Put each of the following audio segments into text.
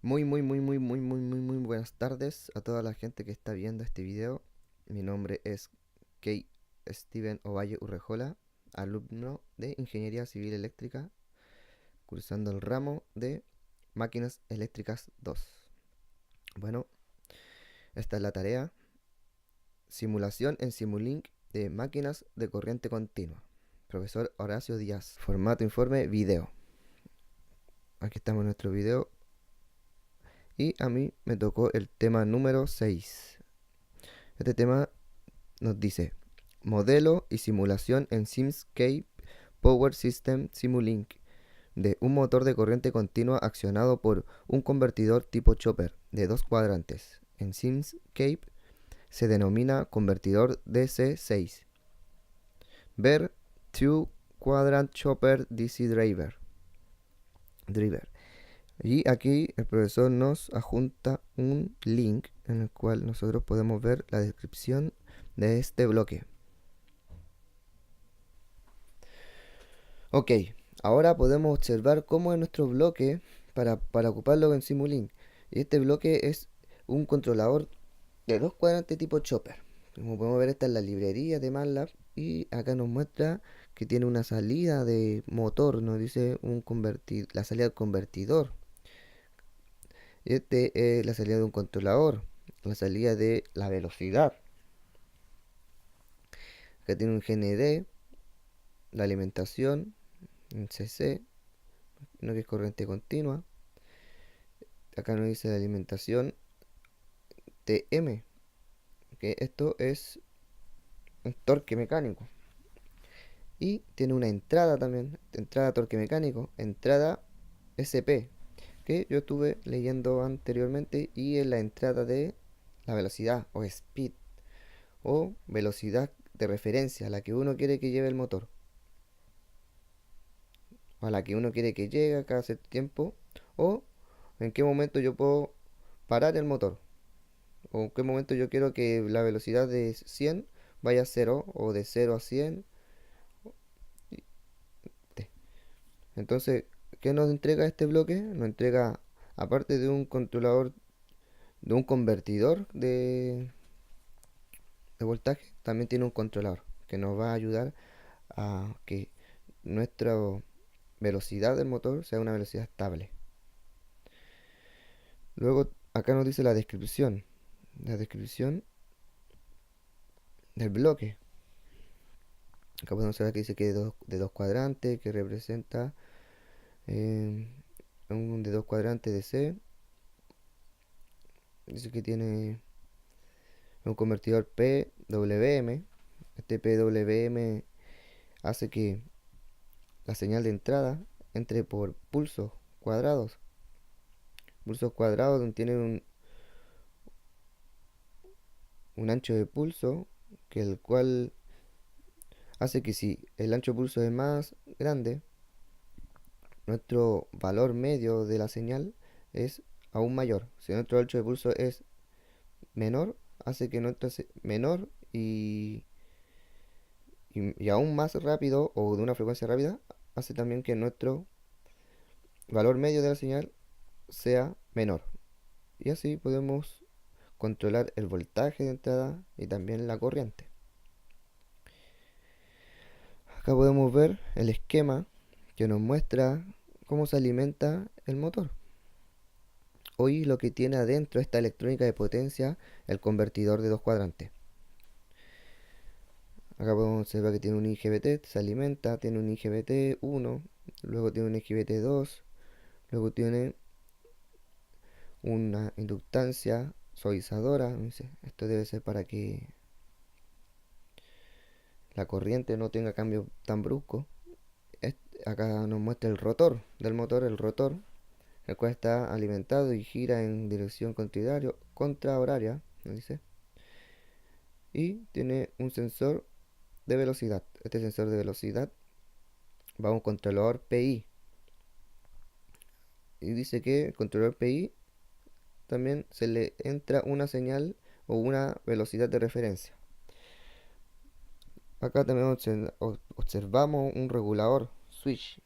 Muy buenas tardes a toda la gente que está viendo este video. Mi nombre es Key Steven Ovalle Urrejola, alumno de Ingeniería Civil Eléctrica, cursando el ramo de Máquinas Eléctricas 2. Bueno, esta es la tarea: simulación en Simulink de máquinas de corriente continua. Profesor Horacio Díaz. Formato informe video. Aquí estamos en nuestro video. Y a mí me tocó el tema número 6. Este tema nos dice: modelo y simulación en Simscape Power System Simulink de un motor de corriente continua accionado por un convertidor tipo chopper de dos cuadrantes. En Simscape se denomina convertidor DC6. Ver Two Quadrant Chopper DC Driver. Y aquí el profesor nos adjunta un link en el cual nosotros podemos ver la descripción de este bloque. Ok, ahora podemos observar cómo es nuestro bloque para ocuparlo en Simulink. Este bloque es un controlador de dos cuadrantes tipo chopper. Como podemos ver, esta es la librería de MATLAB y acá nos muestra que tiene una salida de motor, nos dice la salida del convertidor. Este es la salida de un controlador, la salida de la velocidad. Acá tiene un GND, la alimentación, un CC, no que es corriente continua. Acá nos dice la alimentación TM, que esto es un torque mecánico. Y tiene una entrada también, entrada torque mecánico, entrada SP, que yo estuve leyendo anteriormente, y es la entrada de la velocidad o speed o velocidad de referencia a la que uno quiere que lleve el motor, o a la que uno quiere que llegue a cada cierto tiempo, o en qué momento yo puedo parar el motor, o en qué momento yo quiero que la velocidad de 100 vaya a 0, o de 0 a 100. Entonces, ¿qué nos entrega este bloque? Nos entrega, aparte de un controlador, de un convertidor de voltaje, también tiene un controlador que nos va a ayudar a que nuestra velocidad del motor sea una velocidad estable. Luego, acá nos dice la descripción del bloque. Acá podemos ver que dice que es de dos cuadrantes, que representa eh, un de dos cuadrantes de C. Dice que tiene un convertidor PWM. Este PWM hace que la señal de entrada entre por pulsos cuadrados. Pulsos cuadrados donde tienen un ancho de pulso, que el cual hace que si el ancho de pulso es más grande, nuestro valor medio de la señal es aún mayor. Si nuestro ancho de pulso es menor, hace que nuestro menor y aún más rápido, o de una frecuencia rápida, hace también que nuestro valor medio de la señal sea menor. Y así podemos controlar el voltaje de entrada y también la corriente. Acá podemos ver el esquema que nos muestra cómo se alimenta el motor. Hoy lo que tiene adentro esta electrónica de potencia, el convertidor de dos cuadrantes. Acá podemos observar que tiene un IGBT, se alimenta, tiene un IGBT 1, luego tiene un IGBT 2, luego tiene una inductancia suavizadora. Esto debe ser para que la corriente no tenga cambio tan brusco. Acá nos muestra el rotor del motor, el cual está alimentado y gira en dirección contrahoraria, ¿no dice? Y tiene un sensor de velocidad. Este sensor de velocidad va a un controlador PI. Y dice que el controlador PI también se le entra una señal o una velocidad de referencia. Acá también observamos un regulador switch.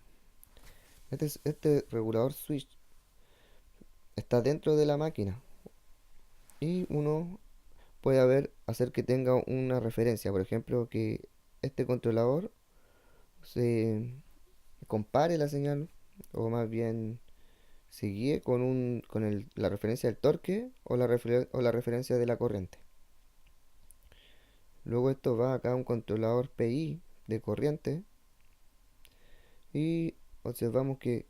Este regulador switch está dentro de la máquina y uno puede hacer que tenga una referencia, por ejemplo, que este controlador se compare la señal o más bien se guíe con la referencia del torque o la referencia de la corriente. Luego esto va acá a un controlador PI de corriente y observamos que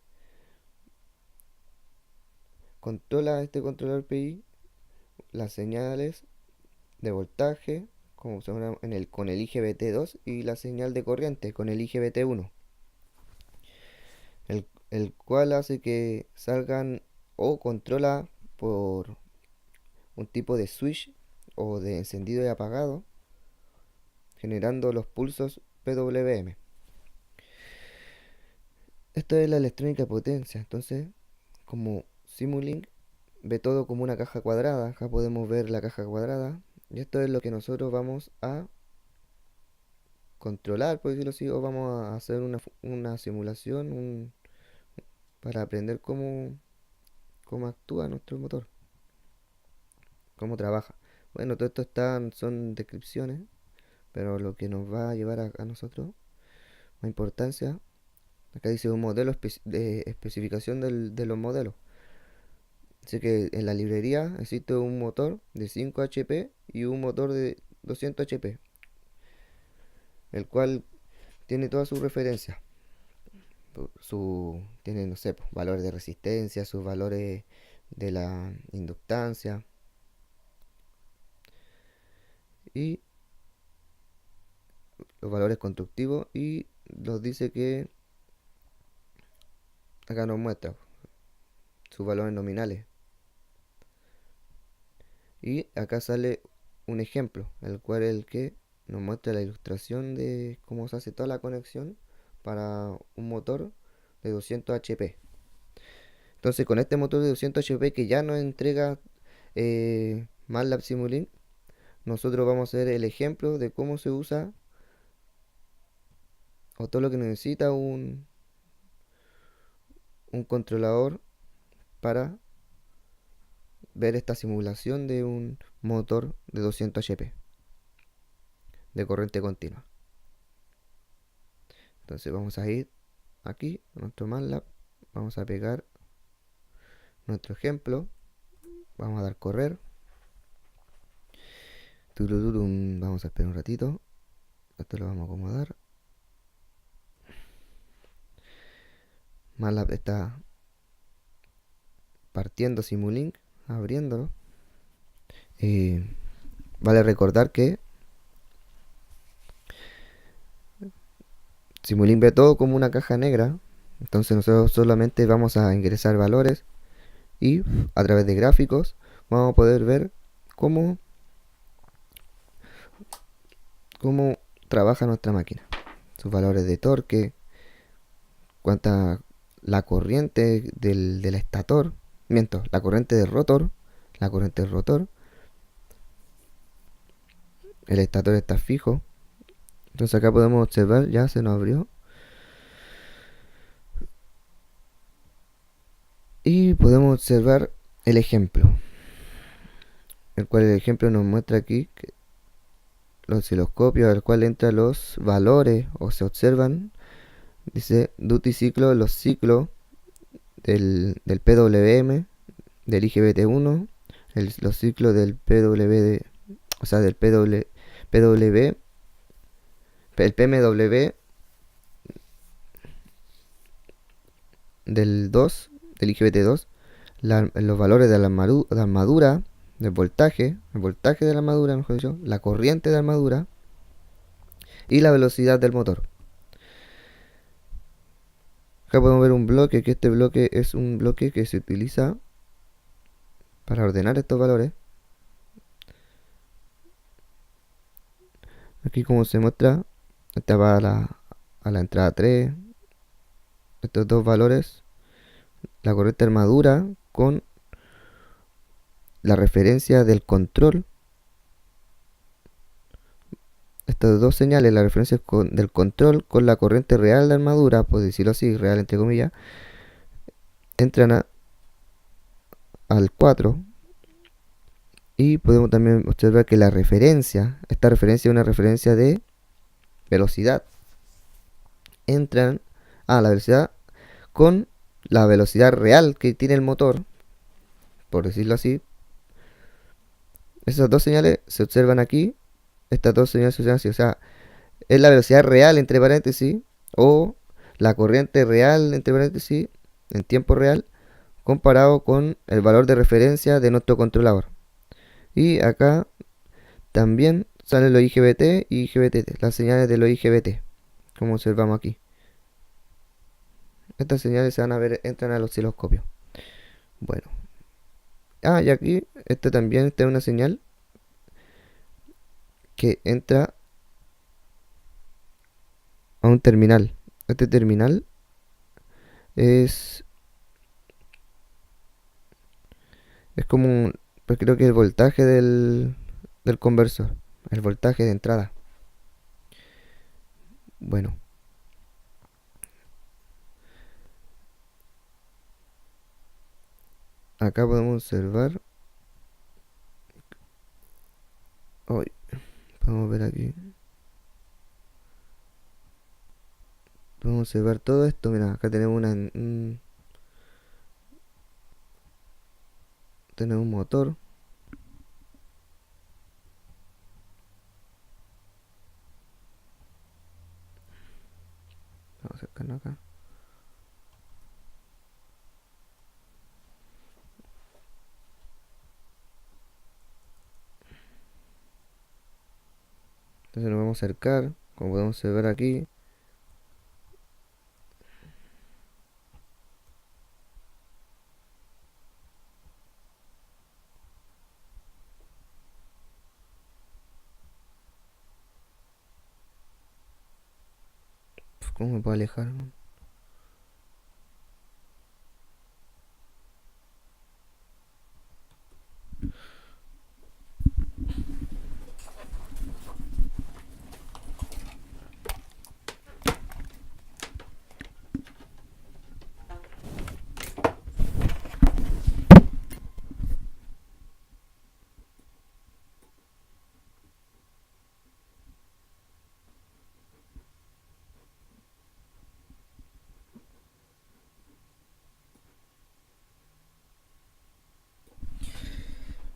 controla este controlador PI las señales de voltaje como son con el IGBT2 y la señal de corriente con el IGBT1, el cual hace que salgan o controla por un tipo de switch o de encendido y apagado, generando los pulsos PWM. Esto es la electrónica de potencia. Entonces, como Simulink ve todo como una caja cuadrada, acá podemos ver la caja cuadrada, y esto es lo que nosotros vamos a controlar, por decirlo así, o vamos a hacer una simulación para aprender cómo actúa nuestro motor, cómo trabaja. Bueno, todo esto son descripciones, pero lo que nos va a llevar a nosotros más importancia, acá dice un modelo de especificación de los modelos. Así que en la librería existe un motor de 5 HP y un motor de 200 HP, el cual tiene todas sus referencias. Tiene, no sé, pues, valores de resistencia, sus valores de la inductancia y los valores constructivos, y nos dice que acá nos muestra sus valores nominales. Y acá sale un ejemplo, el cual es el que nos muestra la ilustración de cómo se hace toda la conexión para un motor de 200 HP. Entonces con este motor de 200 HP que ya nos entrega MATLAB Simulink, nosotros vamos a hacer el ejemplo de cómo se usa o todo lo que necesita un controlador para ver esta simulación de un motor de 200 HP de corriente continua. Entonces vamos a ir aquí a nuestro MATLAB, vamos a pegar nuestro ejemplo, vamos a dar correr, vamos a esperar un ratito, esto lo vamos a acomodar. MATLAB está partiendo Simulink, abriéndolo. Vale recordar que Simulink ve todo como una caja negra, entonces nosotros solamente vamos a ingresar valores y a través de gráficos vamos a poder ver cómo trabaja nuestra máquina, sus valores de torque, cuánta la corriente del estator, la corriente del rotor, el estator está fijo. Entonces acá podemos observar, ya se nos abrió. Y podemos observar el ejemplo, el cual el ejemplo nos muestra aquí que los osciloscopios al cual entran los valores o se observan. Dice duty ciclo, los ciclos del PWM, del IGBT1, los ciclos del PWD, o sea, del PWM, el PMW del 2, del IGBT2, los valores de la armadura, del voltaje, el voltaje de la armadura, mejor dicho, la corriente de armadura y la velocidad del motor. Acá podemos ver un bloque, que este bloque es un bloque que se utiliza para ordenar estos valores. Aquí como se muestra, esta va a la entrada 3, estos dos valores, la corriente de armadura con la referencia del control. Estas dos señales, la referencia del control con la corriente real de armadura, por decirlo así, real entre comillas, entran al 4 y podemos también observar que la referencia, esta referencia es una referencia de velocidad, entran a la velocidad con la velocidad real que tiene el motor, por decirlo así. Esas dos señales se observan aquí, estas dos señales se observan así, o sea, es la velocidad real entre paréntesis o la corriente real entre paréntesis en tiempo real comparado con el valor de referencia de nuestro controlador. Y acá también salen los IGBT y IGBT, las señales de los IGBT, como observamos aquí. Estas señales se van a ver, entran al osciloscopio. Bueno. Y aquí, este también está una señal que entra a un terminal. Este terminal es como un, pues creo que el voltaje del conversor, el voltaje de entrada. Bueno, acá podemos observar, hoy podemos ver aquí, podemos observar todo esto. Mira, acá tenemos tenemos un motor. Vamos a acercarnos acá. Entonces nos vamos a acercar, como podemos observar aquí. ¿Cómo me puedo alejar?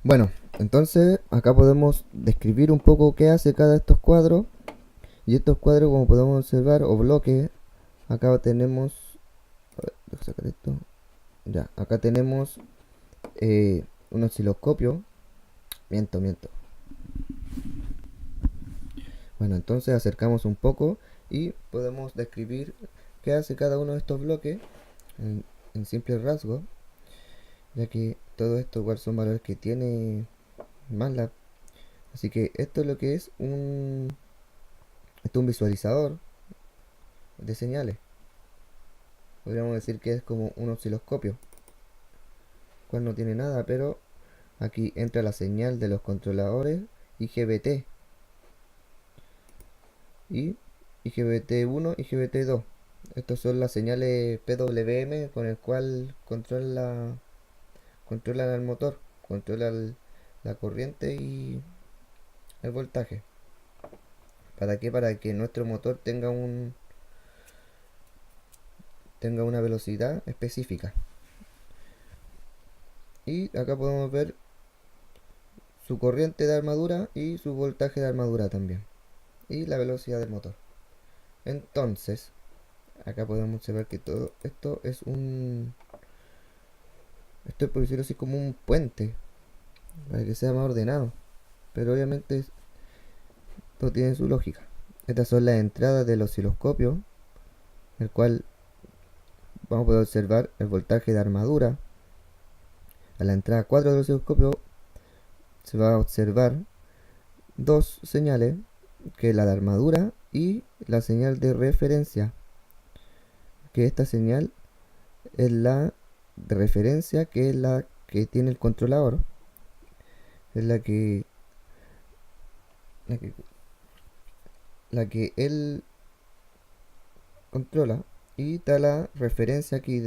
Bueno, entonces acá podemos describir un poco qué hace cada de estos cuadros. Y estos cuadros, como podemos observar, o bloques, acá tenemos... A ver, dejo sacar esto. Ya, acá tenemos un osciloscopio. Miento. Bueno, entonces acercamos un poco y podemos describir qué hace cada uno de estos bloques en simples rasgos, ya que todo esto igual son valores que tiene MATLAB. Así que esto es lo que es esto es un visualizador de señales. Podríamos decir que es como un osciloscopio, cual no tiene nada, pero aquí entra la señal de los controladores IGBT y IGBT1 y IGBT2. Estas son las señales PWM con el cual controlan el motor, controlan la corriente y el voltaje. ¿Para qué? Para que nuestro motor tenga una velocidad específica. Y acá podemos ver su corriente de armadura y su voltaje de armadura también. Y la velocidad del motor. Entonces, acá podemos observar que todo esto es esto es por decirlo así como un puente, para que sea más ordenado. Pero obviamente esto tiene su lógica. Estas son las entradas del osciloscopio, el cual vamos a poder observar el voltaje de armadura. A la entrada 4 del osciloscopio se va a observar dos señales, que es la de armadura y la señal de referencia, que esta señal es la de referencia, que es la que tiene el controlador, es la que él controla, y está la referencia aquí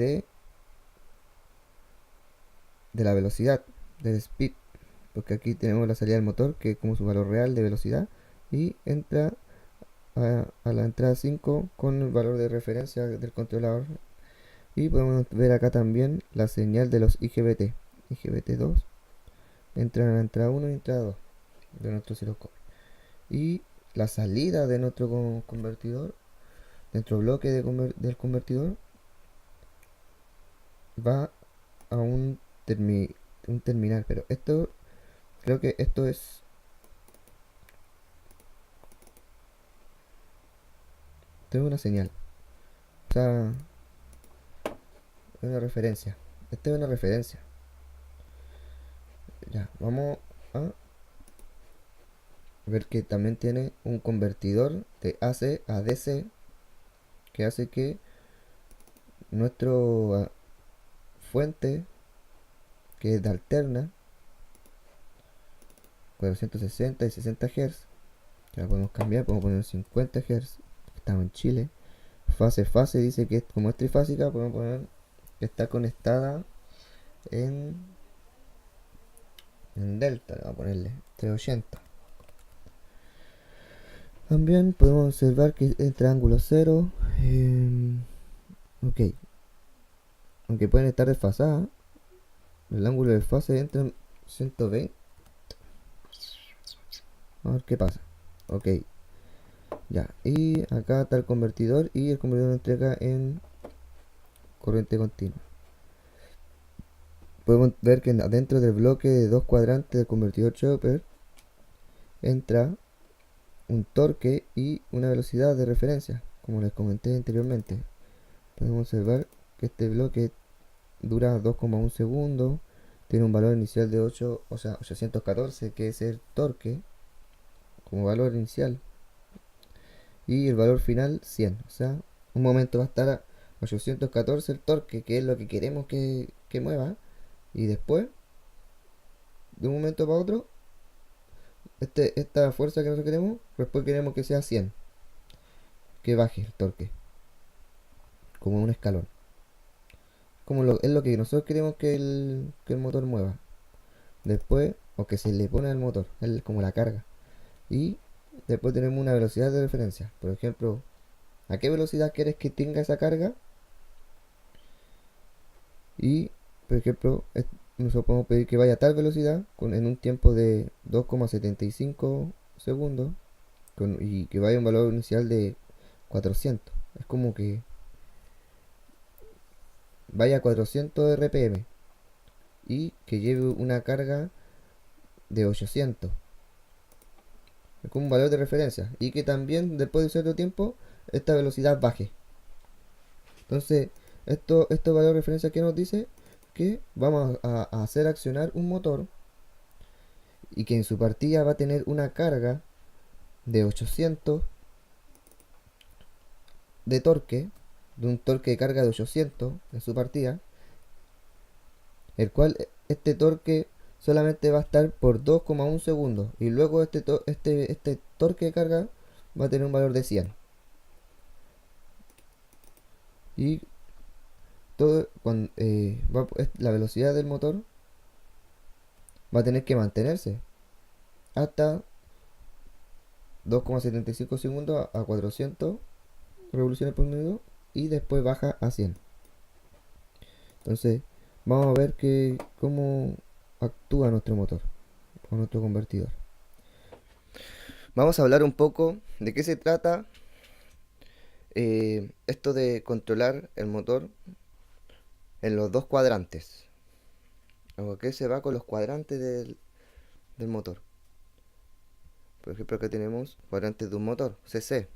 de la velocidad, del speed, porque aquí tenemos la salida del motor, que es como su valor real de velocidad, y entra a la entrada 5 con el valor de referencia del controlador. Y podemos ver acá también la señal de los IGBT. IGBT2 entra en la entrada 1 y entrada 2 de nuestro osciloscopio. Y la salida de nuestro convertidor, nuestro bloque del convertidor, va a un terminal. Pero esto, creo que esto es una señal. O sea, es una referencia. Esta es una referencia. Ya, vamos a ver que también tiene un convertidor de AC a DC, que hace que nuestro fuente, que es de alterna, 460 y 60 Hz, que la podemos cambiar, podemos poner 50 Hz, estamos en Chile. Fase dice que como es trifásica, podemos poner que está conectada en delta, vamos a ponerle 380. También podemos observar que entre ángulo 0, ok, aunque pueden estar desfasadas, el ángulo de fase entra en 120. A ver qué pasa. Ok, ya, y acá está el convertidor, y el convertidor lo entrega en corriente continua. Podemos ver que adentro del bloque de dos cuadrantes del convertidor Chopper entra un torque y una velocidad de referencia, como les comenté anteriormente. Podemos observar que este bloque dura 2,1 segundos, tiene un valor inicial de 814, que es el torque como valor inicial, y el valor final 100. O sea, un momento va a estar a 814 el torque, que es lo que queremos que mueva, y después, de un momento para otro, esta fuerza que nosotros queremos, después queremos que sea 100, que baje el torque, como un escalón. Es lo que nosotros queremos que el motor mueva. Después, o que se le pone al motor, es como la carga. Y después tenemos una velocidad de referencia. Por ejemplo, ¿a qué velocidad quieres que tenga esa carga? Y, por ejemplo, nosotros podemos pedir que vaya a tal velocidad en un tiempo de 2,75 segundos y que vaya a un valor inicial de 400. Es como que vaya a 400 RPM y que lleve una carga de 800. Es como un valor de referencia. Y que también después de cierto tiempo esta velocidad baje. Entonces, este valor de referencia que nos dice que vamos a hacer accionar un motor y que en su partida va a tener una carga de 800 de torque, de un torque de carga de 800 en su partida, el cual este torque solamente va a estar por 2,1 segundos y luego este torque de carga va a tener un valor de 100. Y todo cuando la velocidad del motor va a tener que mantenerse hasta 2,75 segundos a 400 revoluciones por minuto y después baja a 100. Entonces vamos a ver cómo actúa nuestro motor o nuestro convertidor. Vamos a hablar un poco de qué se trata esto de controlar el motor en los dos cuadrantes. ¿O qué se va con los cuadrantes del motor? Por ejemplo, acá tenemos cuadrantes de un motor, CC.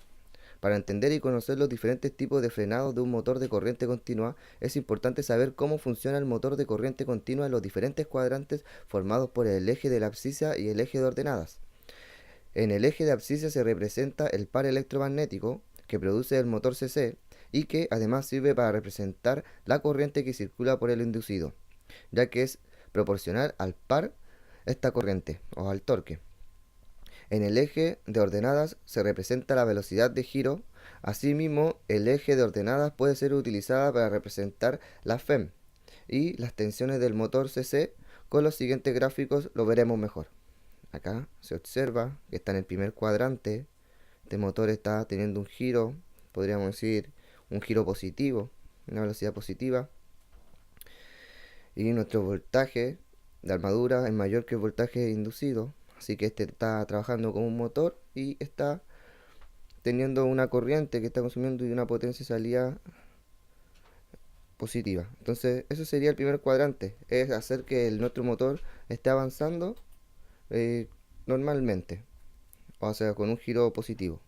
Para entender y conocer los diferentes tipos de frenados de un motor de corriente continua, es importante saber cómo funciona el motor de corriente continua en los diferentes cuadrantes formados por el eje de la abscisa y el eje de ordenadas. En el eje de abscisa se representa el par electromagnético que produce el motor CC y que además sirve para representar la corriente que circula por el inducido, ya que es proporcional al par esta corriente o al torque. En el eje de ordenadas se representa la velocidad de giro. Asimismo, el eje de ordenadas puede ser utilizada para representar la FEM, y las tensiones del motor CC. Con los siguientes gráficos lo veremos mejor. Acá se observa que está en el primer cuadrante. Este motor está teniendo un giro, podríamos decir un giro positivo, una velocidad positiva, y nuestro voltaje de armadura es mayor que el voltaje inducido, así que este está trabajando como un motor y está teniendo una corriente que está consumiendo y una potencia de salida positiva. Entonces eso sería el primer cuadrante, es hacer que nuestro motor esté avanzando eh, normalmente, o sea, con un giro positivo.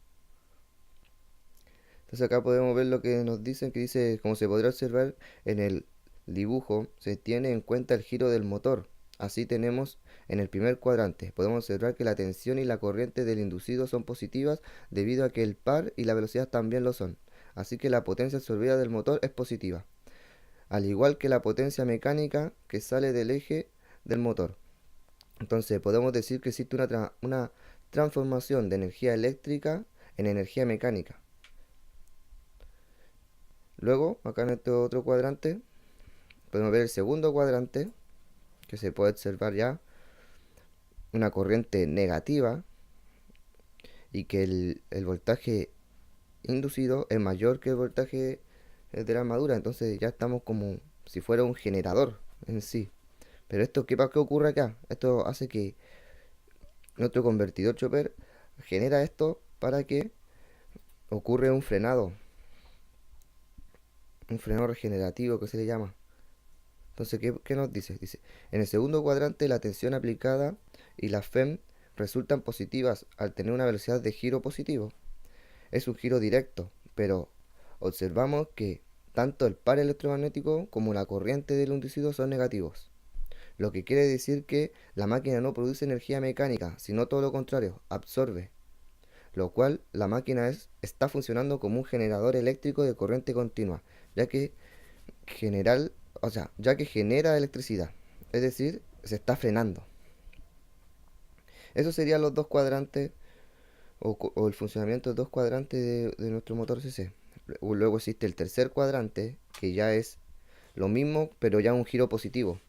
Entonces acá podemos ver lo que nos dicen, que dice, como se podrá observar en el dibujo, se tiene en cuenta el giro del motor. Así tenemos en el primer cuadrante, podemos observar que la tensión y la corriente del inducido son positivas debido a que el par y la velocidad también lo son. Así que la potencia absorbida del motor es positiva, al igual que la potencia mecánica que sale del eje del motor. Entonces podemos decir que existe una transformación de energía eléctrica en energía mecánica. Luego, acá en este otro cuadrante, podemos ver el segundo cuadrante, que se puede observar ya una corriente negativa y que el voltaje inducido es mayor que el voltaje de la armadura. Entonces ya estamos como si fuera un generador en sí. Pero esto, ¿qué ocurre acá? Esto hace que nuestro convertidor chopper genera esto para que ocurra un frenado regenerativo que se le llama. Entonces, ¿qué nos dice? Dice, en el segundo cuadrante la tensión aplicada y la FEM resultan positivas al tener una velocidad de giro positivo. Es un giro directo, pero observamos que tanto el par electromagnético como la corriente del inducido son negativos. Lo que quiere decir que la máquina no produce energía mecánica, sino todo lo contrario, absorbe. Lo cual la máquina está funcionando como un generador eléctrico de corriente continua, ya que ya que genera electricidad, es decir, se está frenando. Esos serían los dos cuadrantes o el funcionamiento de dos cuadrantes de nuestro motor CC. Luego existe el tercer cuadrante, que ya es lo mismo, pero ya un giro positivo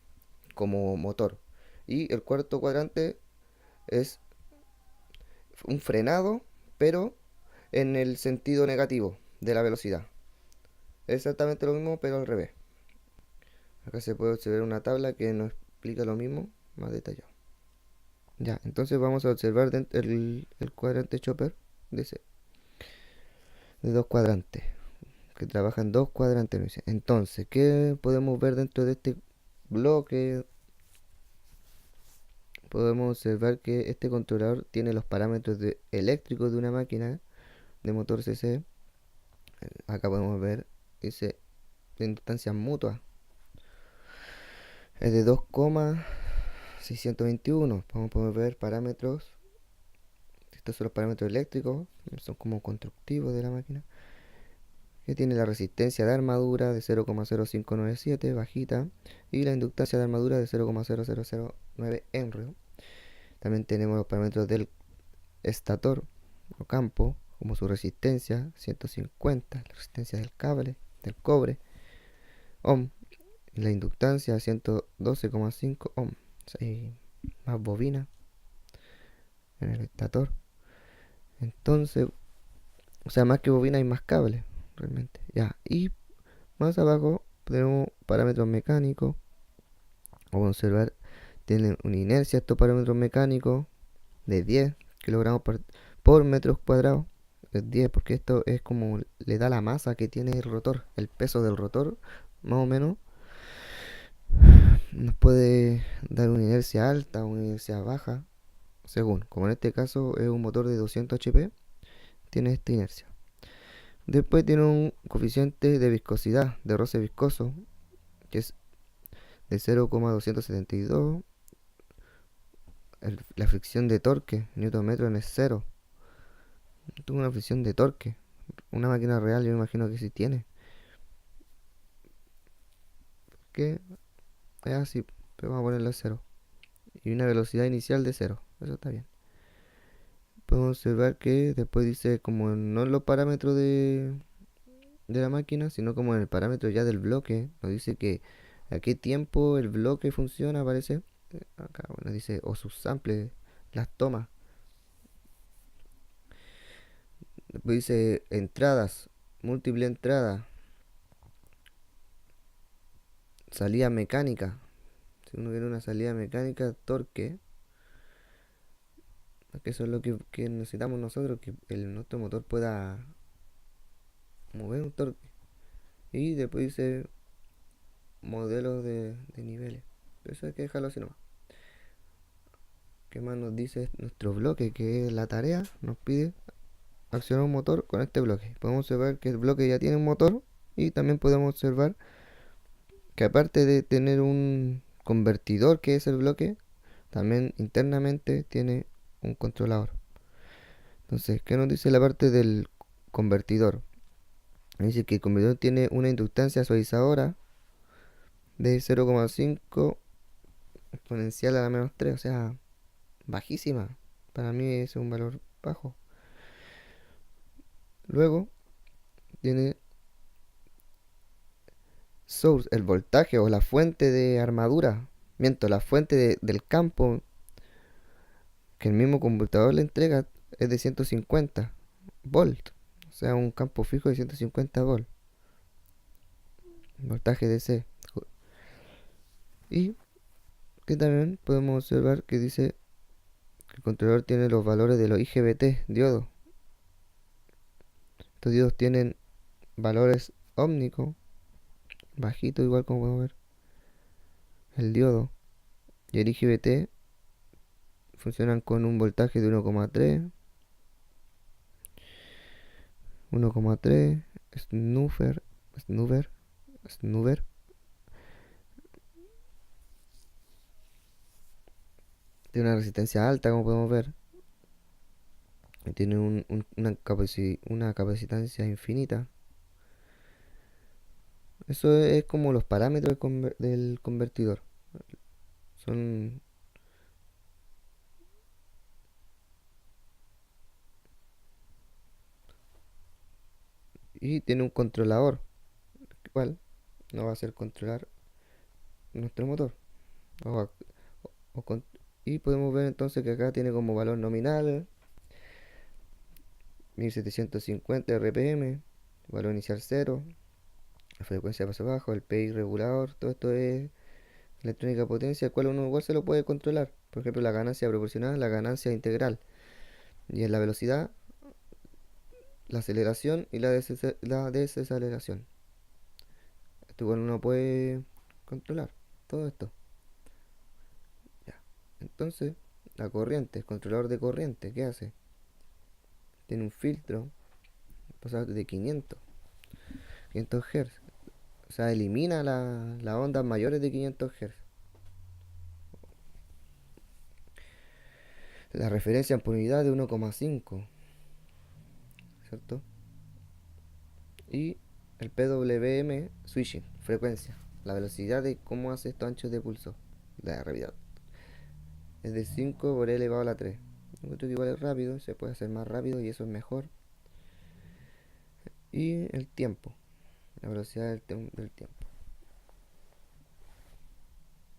como motor. Y el cuarto cuadrante es un frenado, pero en el sentido negativo de la velocidad. Es exactamente lo mismo, pero al revés. Acá se puede observar una tabla que nos explica lo mismo, más detallado. Ya, entonces vamos a observar el cuadrante chopper de dos cuadrantes, que trabajan dos cuadrantes. Entonces, ¿qué podemos ver dentro de este bloque? Podemos observar que este controlador tiene los parámetros eléctricos de una máquina de motor CC. Acá podemos ver, dice, de inductancia mutua. Es de 2,621. Podemos ver parámetros. Estos son los parámetros eléctricos, son como constructivos de la máquina. Que tiene la resistencia de armadura de 0,0597, bajita, y la inductancia de armadura de 0,0009 henry. También tenemos los parámetros del estator o campo, como su resistencia 150, la resistencia del cable, del cobre, ohm, y la inductancia 112,5 ohm. Hay más bobina en el estator. Entonces, o sea, más que bobina hay más cable, realmente. Ya, y más abajo tenemos parámetros mecánicos. Vamos a observar, tienen una inercia estos parámetros mecánicos de 10 kilogramos por metros cuadrados. Es 10 porque esto es como le da la masa que tiene el rotor, el peso del rotor, más o menos. Nos puede dar una inercia alta o una inercia baja, según. Como en este caso es un motor de 200 HP, tiene esta inercia. Después tiene un coeficiente de viscosidad, de roce viscoso, que es de 0,272. La fricción de torque, Newton metro, es 0. Tuvo una fricción de torque. Una máquina real, yo me imagino que sí tiene. Que es así, pero vamos a ponerlo a 0. Y una velocidad inicial de 0. Eso está bien. Podemos observar que después dice, como no en los parámetros de la máquina, sino como en el parámetro ya del bloque, nos dice que a qué tiempo el bloque funciona, aparece acá, bueno, dice o subsample, las tomas. Después dice entradas, múltiple entrada, salida mecánica. Si uno quiere una salida mecánica, torque, que eso es lo que necesitamos nosotros, que nuestro motor pueda mover un torque. Y después dice modelos de niveles. Eso hay que dejarlo así nomás. ¿Qué más nos dice nuestro bloque? Que es la tarea, nos pide accionar un motor con este bloque. Podemos observar que el bloque ya tiene un motor y también podemos observar que aparte de tener un convertidor que es el bloque, también internamente tiene un controlador. Entonces, ¿qué nos dice la parte del convertidor? Dice que el convertidor tiene una inductancia suavizadora de 0,5 exponencial a la menos 3, o sea, bajísima. Para mí es un valor bajo. Luego tiene source, el voltaje o la fuente de armadura. Miento, la fuente del campo que el mismo computador le entrega es de 150 volt. O sea, un campo fijo de 150 volt. Voltaje DC. Y que también podemos observar que dice que el controlador tiene los valores de los IGBT, diodos. Estos diodos tienen valores ómnicos, bajitos igual como podemos ver. El diodo y el IGBT funcionan con un voltaje de 1,3, 1,3, snuffer, snuffer, snuffer. Tiene una resistencia alta, como podemos ver. Y tiene una capacitancia infinita. Eso es como los parámetros del convertidor. Son. Y tiene un controlador, igual no va a ser controlar nuestro motor. O, o y podemos ver entonces que acá tiene como valor nominal 1750 RPM, valor inicial 0, la frecuencia de paso bajo, el PI regulador, todo esto es electrónica potencia, el cual uno igual se lo puede controlar. Por ejemplo, la ganancia proporcional, la ganancia integral, y en la velocidad, la aceleración y la desaceleración. Esto igual uno puede controlar todo esto. Ya. Entonces, la corriente, el controlador de corriente, ¿qué hace? Tiene un filtro pasado de 500 Hz. O sea, elimina las ondas mayores de 500 Hz. La referencia por unidad de 1,5, ¿cierto? Y el PWM switching, frecuencia, la velocidad de cómo hace estos anchos de pulso, la realidad. Es de 5 por e elevado a la 3. Encuentro que igual es rápido, se puede hacer más rápido y eso es mejor. Y el tiempo, la velocidad del tiempo.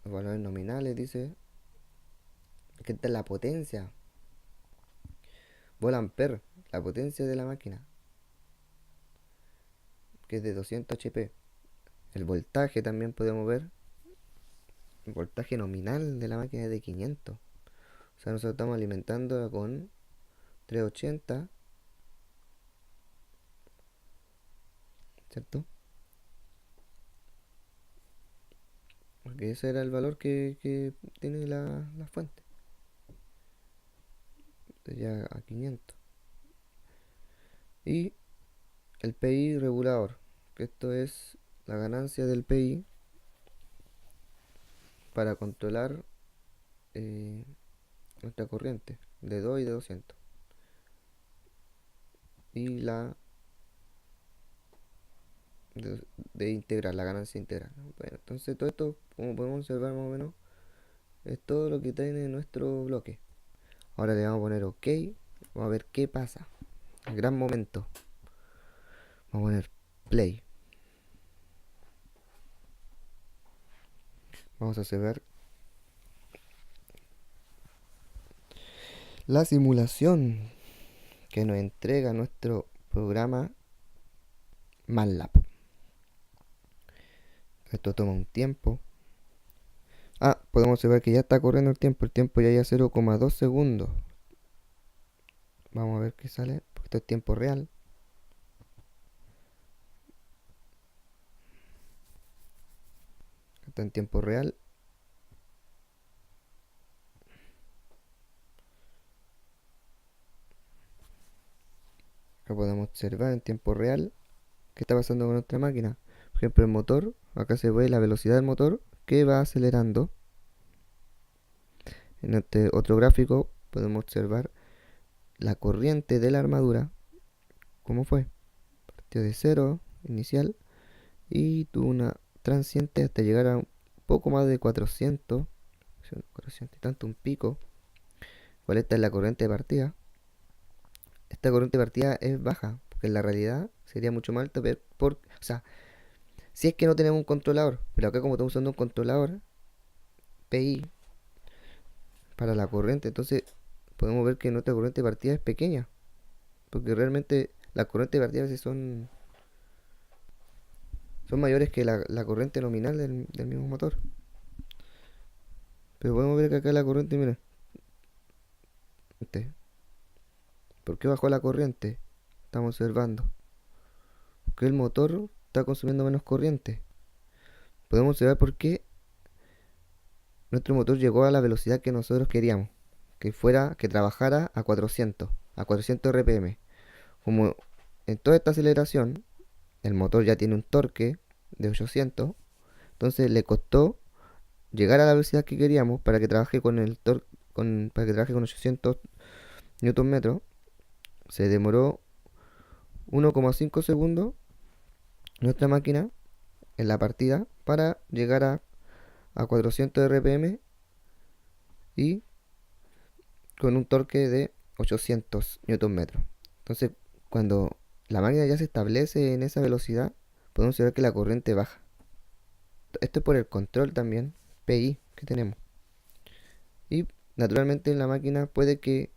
Los valores nominales, dice que esta es la potencia. Volt ampere, la potencia de la máquina, que es de 200 HP. El voltaje también podemos ver. El voltaje nominal de la máquina es de 500. O sea, nosotros estamos alimentando con 380, ¿cierto? Porque ese era el valor que tiene la fuente. Ya a 500. Y el PI regulador, que esto es la ganancia del PI para controlar nuestra corriente de 2 y de 200. Y la de integral, la ganancia integral. Bueno, entonces todo esto, como podemos observar más o menos, es todo lo que tiene nuestro bloque. Ahora le vamos a poner OK. Vamos a ver qué pasa. El gran momento. Vamos a poner play. Vamos a observar la simulación que nos entrega nuestro programa MATLAB. Esto toma un tiempo. Podemos observar que ya está corriendo el tiempo. El tiempo ya lleva 0,2 segundos. Vamos a ver qué sale, porque esto es tiempo real. Está en tiempo real. Acá podemos observar en tiempo real qué está pasando con nuestra máquina. Por ejemplo, el motor, acá se ve la velocidad del motor que va acelerando. En este otro gráfico podemos observar la corriente de la armadura, cómo fue. Partió de cero inicial y tuvo una transiente hasta llegar a un poco más de 400 y tanto, un pico. ¿Cuál esta es la corriente de partida? Esta corriente de partida es baja, porque en la realidad sería mucho más alta, o sea, si es que no tenemos un controlador, pero acá como estamos usando un controlador PI para la corriente, entonces podemos ver que nuestra corriente de partida es pequeña, porque realmente las corrientes de partida a veces son mayores que la corriente nominal del mismo motor. Pero podemos ver que acá la corriente, miren, ¿por qué bajó la corriente? Estamos observando. Porque el motor está consumiendo menos corriente. Podemos observar por qué nuestro motor llegó a la velocidad que nosotros queríamos. Que trabajara a 400 RPM. Como en toda esta aceleración, el motor ya tiene un torque de 800, entonces le costó llegar a la velocidad que queríamos para que trabaje con el torque, para que trabaje con 800 Newton metros. Se demoró 1,5 segundos nuestra máquina en la partida para llegar a 400 RPM y con un torque de 800 Newton metros. Entonces, cuando la máquina ya se establece en esa velocidad, podemos ver que la corriente baja. Esto es por el control también, PI, que tenemos. Y naturalmente la máquina puede que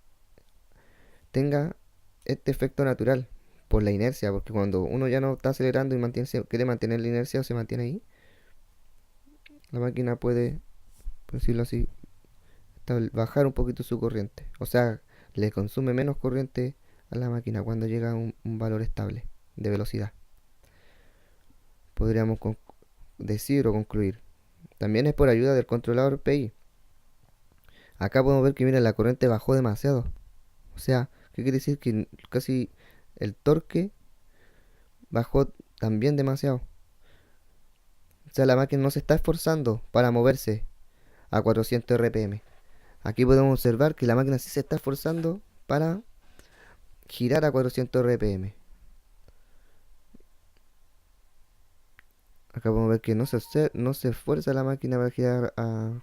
tenga este efecto natural por la inercia, porque cuando uno ya no está acelerando y quiere mantener la inercia o se mantiene ahí, la máquina puede, por decirlo así, bajar un poquito su corriente. O sea, le consume menos corriente a la máquina cuando llega a un valor estable de velocidad. Podríamos decir o concluir. También es por ayuda del controlador PI. Acá podemos ver que, mira, la corriente bajó demasiado. O sea, ¿qué quiere decir? Que casi el torque bajó también demasiado. O sea, la máquina no se está esforzando para moverse a 400 RPM. Aquí podemos observar que la máquina sí se está esforzando para girar a 400 RPM. Acá podemos ver que no se esfuerza la máquina para girar a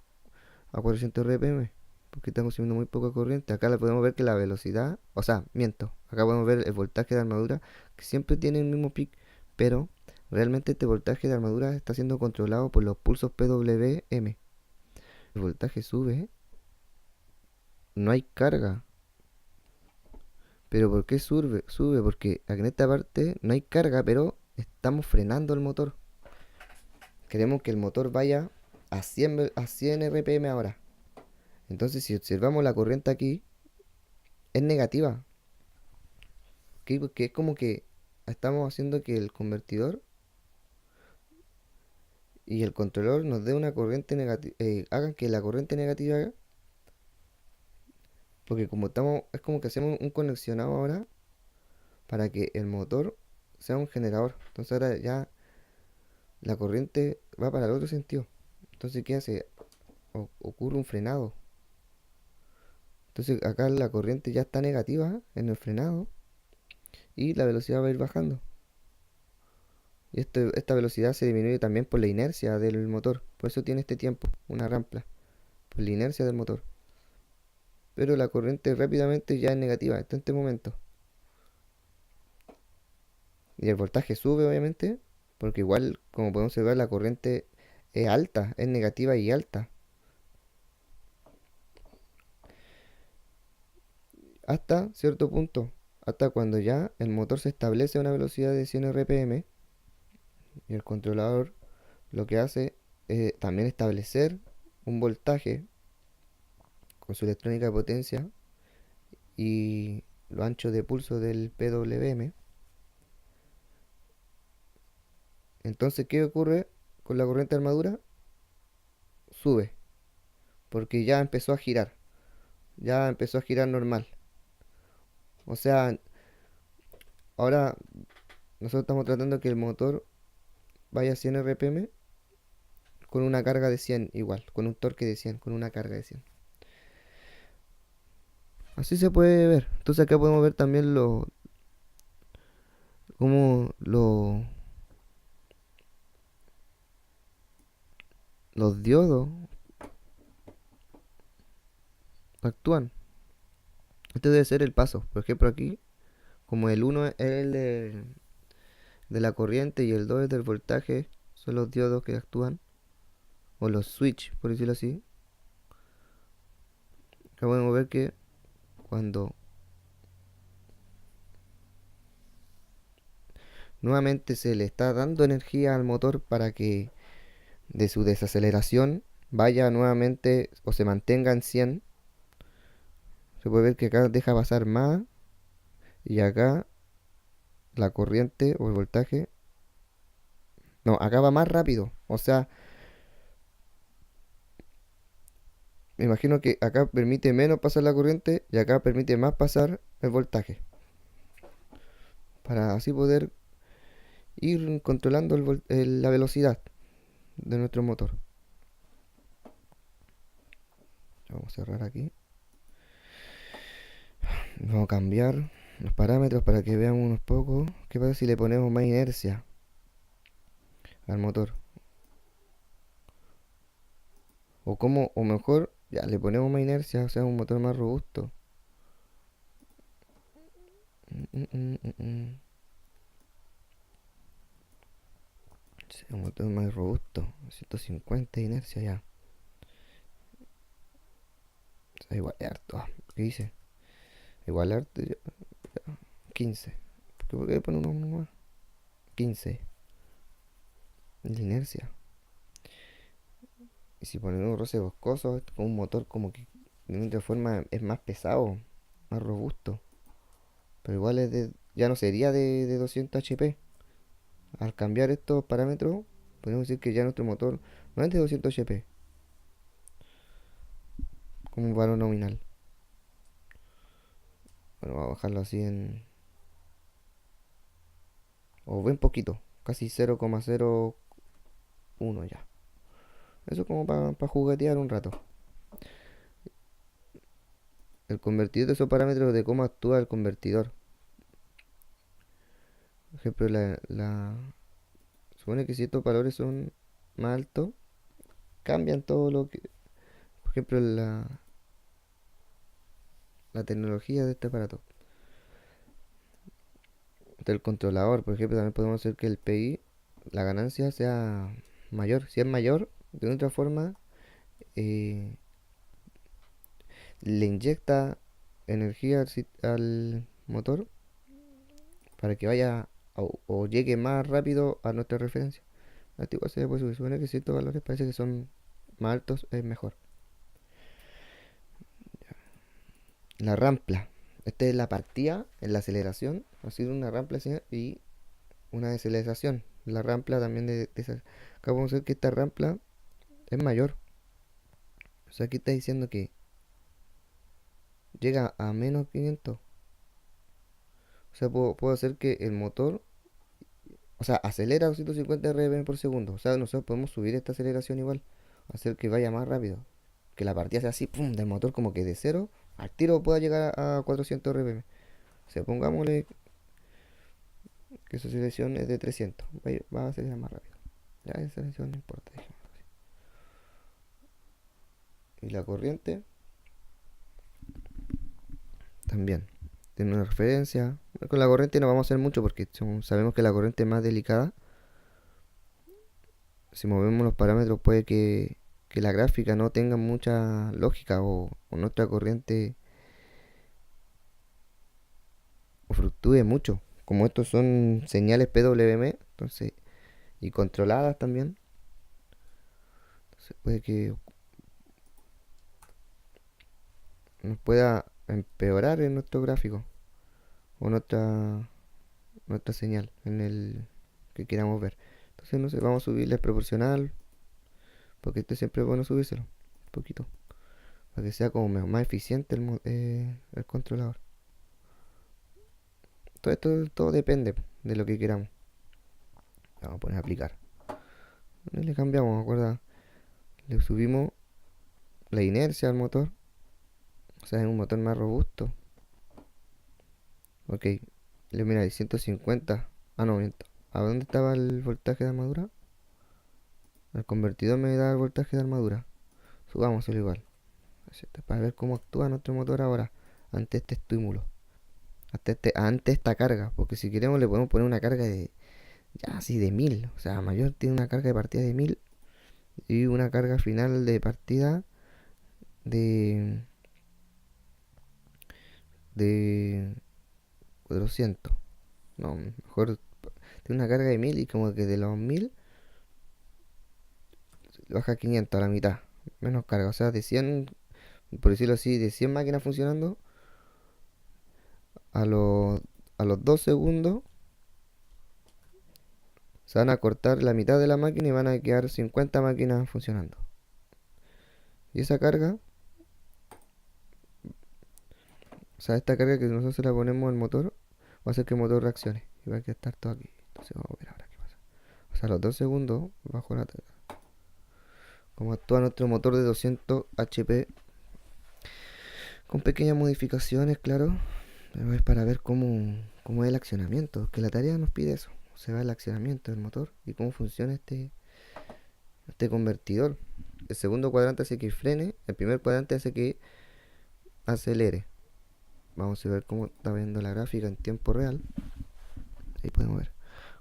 400 RPM, porque está consumiendo muy poca corriente. Acá podemos ver que la velocidad, o sea, miento, acá podemos ver el voltaje de armadura, que siempre tiene el mismo pic, pero realmente este voltaje de armadura está siendo controlado por los pulsos PWM. El voltaje sube, no hay carga. Pero ¿por qué sube? Sube porque aquí en esta parte no hay carga, pero estamos frenando el motor. Queremos que el motor vaya a 100 RPM ahora. Entonces, si observamos la corriente aquí, es negativa. Que es como que estamos haciendo que el convertidor y el controlador nos dé una corriente negativa, hagan que la corriente negativa, porque como es como que hacemos un conexionado ahora para que el motor sea un generador. Entonces ahora ya la corriente va para el otro sentido. Entonces, ¿qué hace? Ocurre un frenado. Entonces acá la corriente ya está negativa en el frenado y la velocidad va a ir bajando. Y esta velocidad se disminuye también por la inercia del motor. Por eso tiene este tiempo, una rampa, por la inercia del motor. Pero la corriente rápidamente ya es negativa en este momento. Y el voltaje sube obviamente, porque igual, como podemos observar, la corriente es alta, es negativa y alta. Hasta cierto punto, hasta cuando ya el motor se establece a una velocidad de 100 RPM y el controlador lo que hace es también establecer un voltaje con su electrónica de potencia y lo ancho de pulso del PWM. Entonces, ¿qué ocurre con la corriente de armadura? Sube, porque ya empezó a girar normal. O sea, ahora nosotros estamos tratando que el motor vaya a 100 RPM con una carga de 100 igual, con un torque de 100, con una carga de 100. Así se puede ver. Entonces acá podemos ver también cómo los diodos actúan. Este debe ser el paso. Por ejemplo aquí, como el uno es el de la corriente y el 2 es del voltaje, son los diodos que actúan. O los switch, por decirlo así. Acá podemos ver que cuando nuevamente se le está dando energía al motor para que de su desaceleración vaya nuevamente o se mantenga en 100, se puede ver que acá deja pasar más y acá la corriente o el voltaje, no, acá va más rápido. O sea, me imagino que acá permite menos pasar la corriente y acá permite más pasar el voltaje. Para así poder ir controlando la velocidad de nuestro motor. Vamos a cerrar aquí. Vamos a cambiar los parámetros para que veamos unos pocos. ¿Qué pasa si le ponemos más inercia al motor? O como, o mejor, ya le ponemos más inercia, o sea, un motor más robusto. Sí, un motor más robusto. 150 de inercia ya. O sea, igual es harto. ¿Qué dice? Igual harto. 15. ¿Por qué poner uno más? 15. De inercia. Y si ponemos un roce boscoso, con un motor como que de otra forma es más pesado, más robusto. Pero igual ya no sería de 200 HP. Al cambiar estos parámetros, podemos decir que ya nuestro motor no es de 200 HP, como un valor nominal. Bueno, vamos a bajarlo así en... O bien poquito, casi 0,01 ya. Eso como para juguetear un rato. El convertidor de esos parámetros de cómo actúa el convertidor. Por ejemplo, supone que si estos valores son más altos, cambian todo lo que... Por ejemplo, la tecnología de este aparato. Del controlador, por ejemplo, también podemos hacer que el PI, la ganancia sea mayor. Si es mayor, de otra forma, eh, le inyecta energía al motor para que vaya o llegue más rápido a nuestra referencia. Esto igual se puede supone que ciertos valores parece que son más altos, es mejor. La rampla. Esta es la partida en la aceleración. Ha sido una rampla y una desaceleración. La rampla también de esa. Acá vamos a ver que esta rampla es mayor. O sea, aquí está diciendo que llega a menos 500. O sea, puedo hacer que el motor, o sea, acelera 250 RPM por segundo. O sea, nosotros podemos subir esta aceleración igual, hacer que vaya más rápido. Que la partida sea así, pum, del motor como que de cero al tiro pueda llegar a 400 RPM. O sea, pongámosle que su aceleración es de 300. Va a acelerar más rápido. Ya, esa aceleración no importa. Y la corriente también tiene una referencia. Con la corriente no vamos a hacer mucho porque sabemos que la corriente es más delicada. si movemos los parámetros puede que la gráfica no tenga mucha lógica o nuestra corriente o fluctúe mucho. Como estos son señales PWM, entonces, y controladas también, entonces puede que nos pueda empeorar en nuestro gráfico o nuestra señal en el que queramos ver. Entonces, no sé, vamos a subirles proporcional, porque este siempre es bueno subírselo un poquito, para que sea como más eficiente el controlador. Todo esto todo depende de lo que queramos. Vamos a poner a aplicar. Y le cambiamos, ¿acuerda? Le subimos la inercia al motor. O sea, es un motor más robusto. Ok. Le mira, 150. Ah, no, miento. ¿A dónde estaba el voltaje de armadura? El convertidor me da el voltaje de armadura. Subámoslo igual. Para ver cómo actúa nuestro motor ahora ante este estímulo. Ante esta carga. Porque si queremos le podemos poner una carga de ya así de 1000. O sea, mayor tiene una carga de partida de 1000 y una carga final de partida de de 400. No, mejor tiene una carga de 1000 y como que de los 1000 baja 500 a la mitad. Menos carga, o sea, de 100, por decirlo así, de 100 máquinas funcionando, a los, a los 2 segundos se van a cortar la mitad de la máquina y van a quedar 50 máquinas funcionando. Y esa carga, o sea, esta carga que nosotros se la ponemos al motor, va a hacer que el motor reaccione. Y va a estar todo aquí. Entonces vamos a ver ahora qué pasa. O sea, a los 2 segundos bajo la carga. Como actúa nuestro motor de 200 HP, con pequeñas modificaciones, claro, pero es para ver cómo es el accionamiento, que la tarea nos pide eso, se va el accionamiento del motor y cómo funciona este convertidor. El segundo cuadrante hace que frene, el primer cuadrante hace que acelere. Vamos a ver cómo está viendo la gráfica en tiempo real. Ahí podemos ver.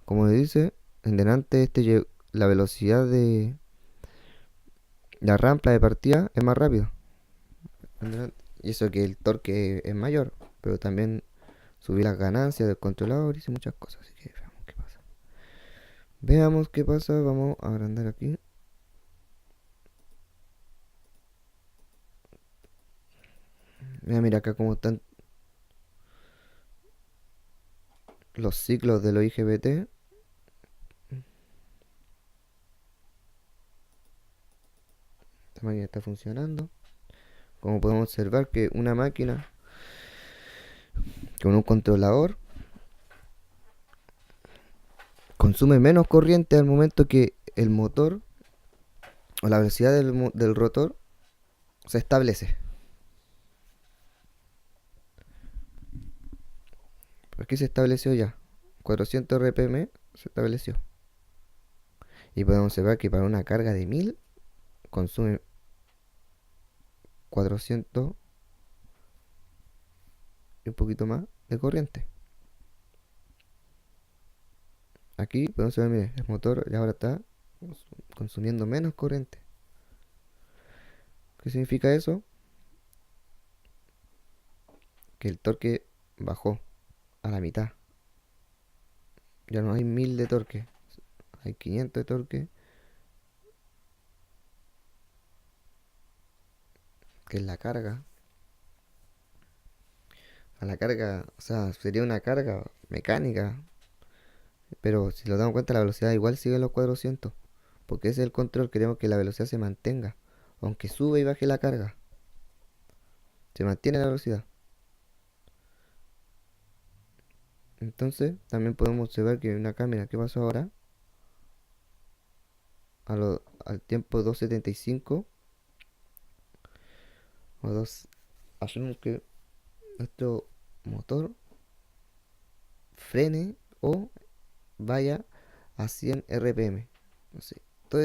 Como le dice, en delante la velocidad de la rampa de partida es más rápido. Y eso que el torque es mayor, pero también subí las ganancias del controlador, hice muchas cosas, así que veamos qué pasa. Veamos qué pasa, vamos a agrandar aquí. Mira acá cómo están los ciclos de los IGBT. Esta máquina está funcionando. Como podemos observar que una máquina con un controlador consume menos corriente al momento que el motor o la velocidad del rotor se establece. Aquí se estableció ya. 400 RPM se estableció. Y podemos observar que para una carga de 1000 consume 400 y un poquito más de corriente. Aquí podemos ver, mire, el motor ya ahora está consumiendo menos corriente. ¿Qué significa eso? Que el torque bajó a la mitad. Ya no hay 1000 de torque, hay 500 de torque, que es la carga. A la carga, o sea, sería una carga mecánica, pero si nos damos cuenta la velocidad igual sigue en los 400, porque ese es el control, queremos que la velocidad se mantenga, aunque sube y baje la carga, se mantiene la velocidad. Entonces también podemos observar que una cámara, ¿qué pasó ahora? Al tiempo 2.75 o 2, hacemos que nuestro motor frene o vaya a 100 RPM. No sé, todo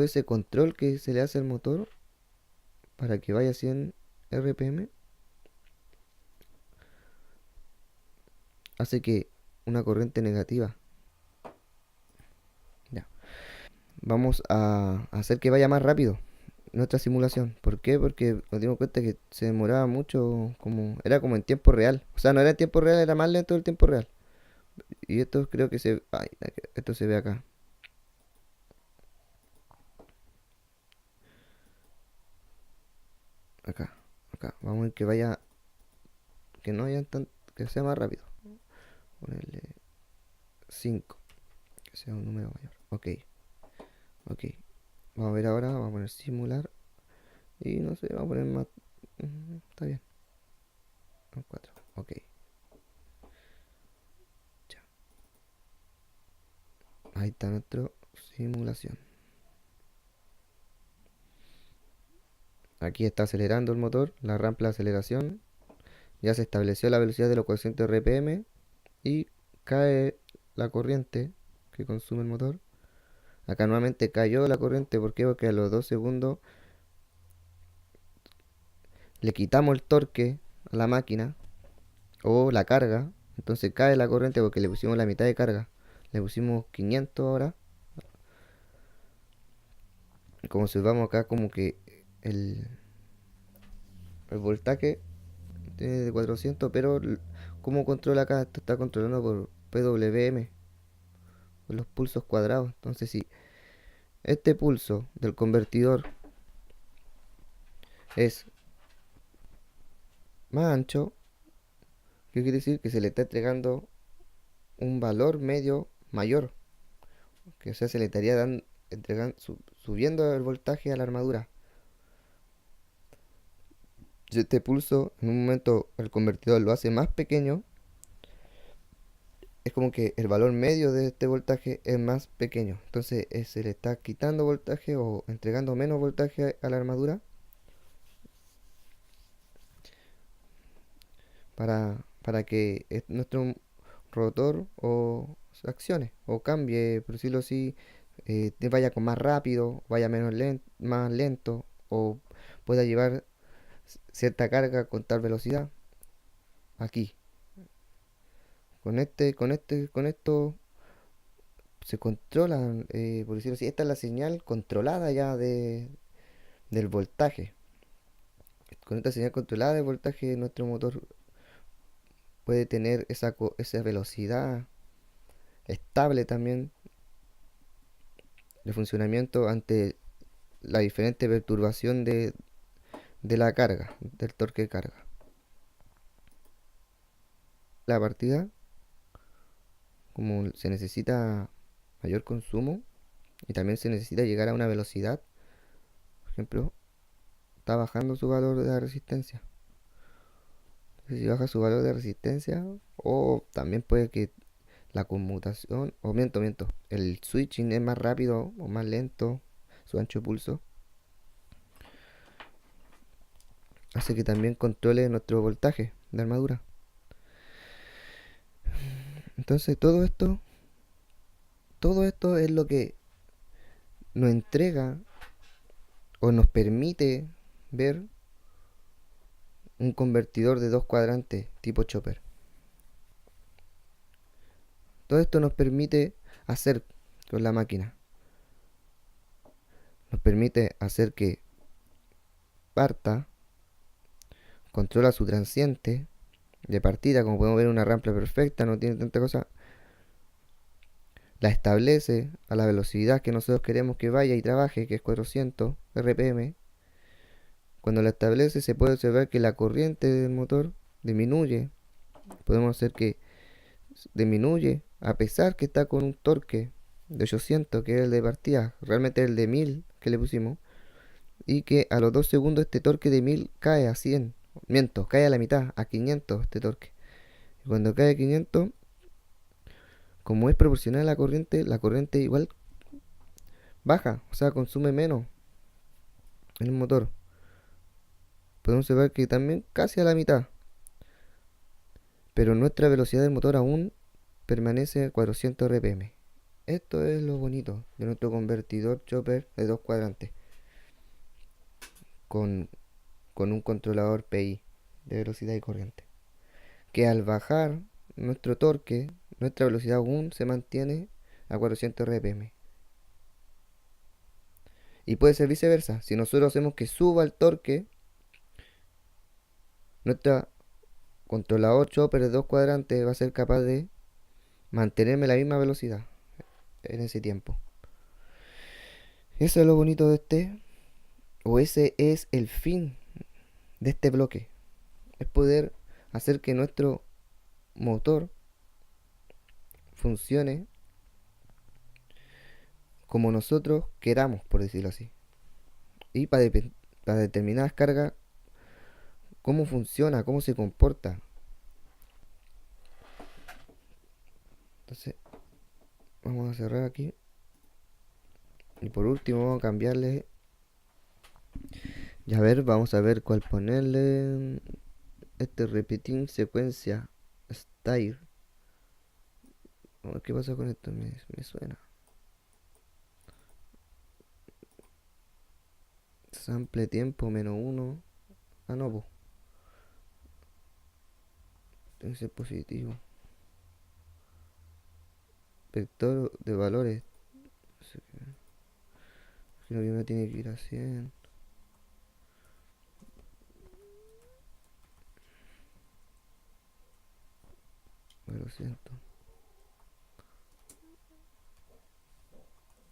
ese control que se le hace al motor para que vaya a 100 RPM hace que una corriente negativa, ya, vamos a hacer que vaya más rápido nuestra simulación. ¿Por qué? Porque nos dimos cuenta que se demoraba mucho, como era como en tiempo real. O sea, no era en tiempo real, era más lento del tiempo real. Y esto creo que se... Ay, esto se ve acá. Acá, acá. Vamos a ver que vaya... Que no haya tan... Que sea más rápido. Ponerle 5. Que sea un número mayor. Ok, ok. Vamos a ver ahora. Vamos a poner simular. Y no sé, vamos a poner más... Está bien. 4. Ok. Ya. Ahí está nuestra simulación. Aquí está acelerando el motor. La rampa de aceleración. Ya se estableció la velocidad de los coeficientes RPM. Y cae la corriente que consume el motor. Acá nuevamente cayó la corriente. ¿Por qué? Porque a los 2 segundos le quitamos el torque a la máquina o la carga. Entonces cae la corriente porque le pusimos la mitad de carga. Le pusimos 500 ahora. Como si vamos acá como que el, el voltaje tiene de 400, pero como controla acá, esto está controlando por PWM, por los pulsos cuadrados. Entonces si este pulso del convertidor es más ancho, ¿qué quiere decir? Que se le está entregando un valor medio mayor, que o sea, se le estaría entregando, subiendo el voltaje a la armadura. Si este pulso en un momento el convertidor lo hace más pequeño, es como que el valor medio de este voltaje es más pequeño. Entonces se le está quitando voltaje o entregando menos voltaje a la armadura para que nuestro rotor o se accione o cambie, por decirlo así, vaya con más rápido, vaya menos más lento o pueda llevar cierta carga con tal velocidad. Aquí, con esto se controla, por decirlo así, esta es la señal controlada ya del voltaje. Con esta señal controlada del voltaje, nuestro motor puede tener esa velocidad estable también de funcionamiento ante la diferente perturbación de la carga, del torque de carga. La partida, como se necesita mayor consumo y también se necesita llegar a una velocidad, por ejemplo, está bajando su valor de la resistencia. Entonces, si baja su valor de resistencia, o también puede que la conmutación, o miento, el switching es más rápido o más lento, su ancho de pulso, hace que también controle nuestro voltaje de armadura. Entonces todo esto es lo que nos entrega o nos permite ver un convertidor de dos cuadrantes tipo chopper. Todo esto nos permite hacer con la máquina. Nos permite hacer que parta, controla su transiente de partida, como podemos ver una rampa perfecta, no tiene tanta cosa. La establece a la velocidad que nosotros queremos que vaya y trabaje, que es 400 RPM. Cuando la establece se puede observar que la corriente del motor disminuye. Podemos hacer que disminuye a pesar que está con un torque de 800, que es el de partida, realmente es el de 1000 que le pusimos, y que a los 2 segundos este torque de 1000 cae a 100, miento, cae a la mitad, a 500 este torque. Y cuando cae a 500, como es proporcional a la corriente igual baja, o sea, consume menos en el motor. Podemos observar que también casi a la mitad, pero nuestra velocidad del motor aún permanece a 400 RPM. Esto es lo bonito de nuestro convertidor chopper de dos cuadrantes con, con un controlador PI de velocidad y corriente. Que al bajar nuestro torque, nuestra velocidad aún se mantiene a 400 RPM. Y puede ser viceversa. Si nosotros hacemos que suba el torque, nuestra controlador chopper de 2 cuadrantes va a ser capaz de mantenerme la misma velocidad en ese tiempo. Eso es lo bonito de o ese es el fin de este bloque. Es poder hacer que nuestro motor funcione como nosotros queramos, por decirlo así. Y para determinadas cargas, cómo funciona, cómo se comporta. Entonces, vamos a cerrar aquí. Y por último, vamos a cambiarle. Y a ver, vamos a ver cuál ponerle. Este repetir secuencia style. A ver qué pasa con esto, me suena. Sample tiempo -1. Ah, no, pues. Tiene que ser positivo. Vector de valores. Creo que me tiene que ir a 100. Lo siento.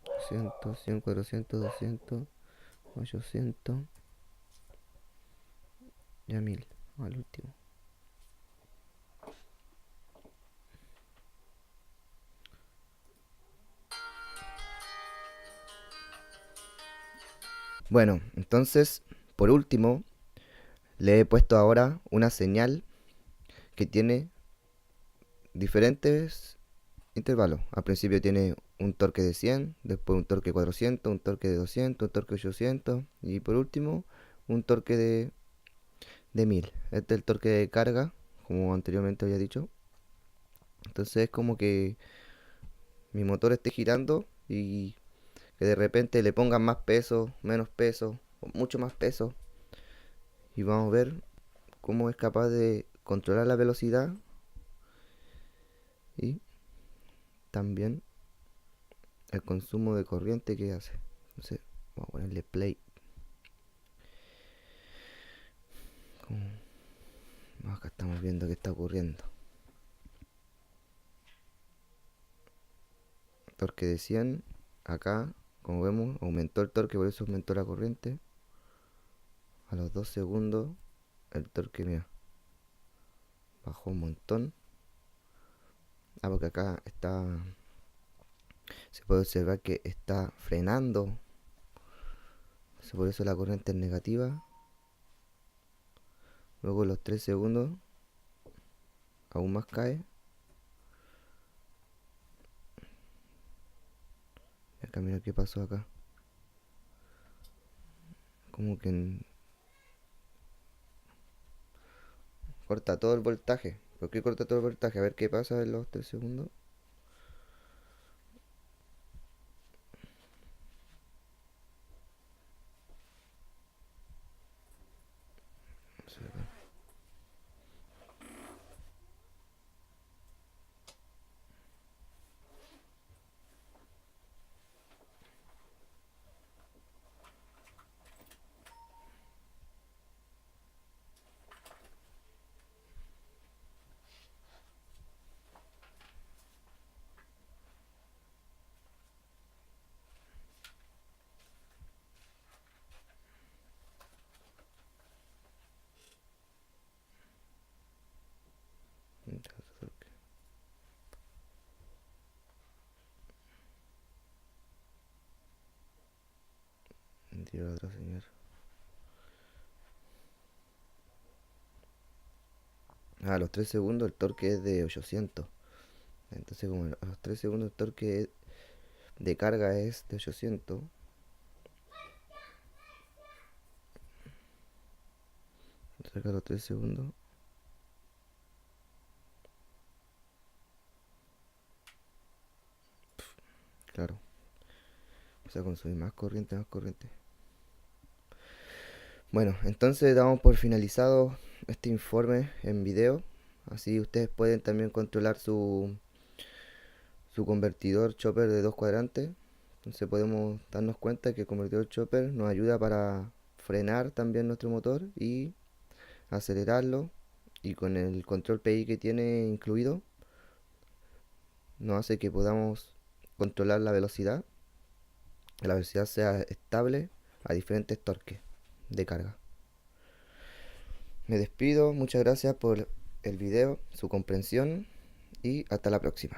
200, 100, 400, 200, 800 y a 1000. Al último. Bueno, entonces, por último, le he puesto ahora una señal que tiene diferentes intervalos. Al principio tiene un torque de 100, después un torque de 400, un torque de 200, un torque de 800 y por último un torque de 1000. Este es el torque de carga, como anteriormente había dicho. Entonces es como que mi motor esté girando y que de repente le pongan más peso, menos peso, o mucho más peso. Y vamos a ver cómo es capaz de controlar la velocidad y también el consumo de corriente que hace. Entonces, vamos a ponerle play. Acá estamos viendo qué está ocurriendo. Torque de 100. Acá, como vemos, aumentó el torque, por eso aumentó la corriente. A los 2 segundos, el torque, mira, bajó un montón. Porque acá se puede observar que está frenando. Por eso la corriente es negativa. Luego los 3 segundos aún más cae. Acá mira qué pasó acá. Como que corta todo el voltaje. ¿Por qué corta todo el voltaje? A ver qué pasa en los 3 segundos. Entiendo otro señor. A los 3 segundos el torque es de 800. Entonces como a los 3 segundos el torque de carga es de 800. Entonces a los 3 segundos. Claro. Empieza a consumir más corriente, más corriente. Bueno, entonces damos por finalizado este informe en video. Así ustedes pueden también controlar su convertidor chopper de 2 cuadrantes Entonces podemos darnos cuenta que el convertidor chopper nos ayuda para frenar también nuestro motor y acelerarlo, y con el control PI que tiene incluido nos hace que podamos controlar la velocidad sea estable a diferentes torques de carga. Me despido, muchas gracias por el video, su comprensión y hasta la próxima.